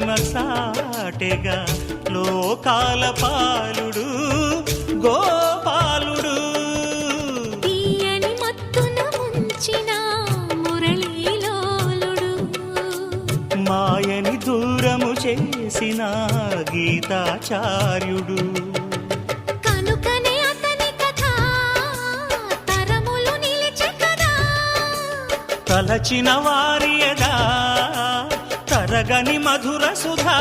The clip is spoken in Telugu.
మహిమ సాటెగా లోకాల పాలుడు గోపాలుడు. తీయని మత్తున ముంచిన మురళీలోలుడు, మాయని దూరము చేసిన గీతాచార్యుడు. కనుకనే అతని కథ తరములు నిలిచె కదా, తలచిన వారియగా తరగని మధుర సుధా.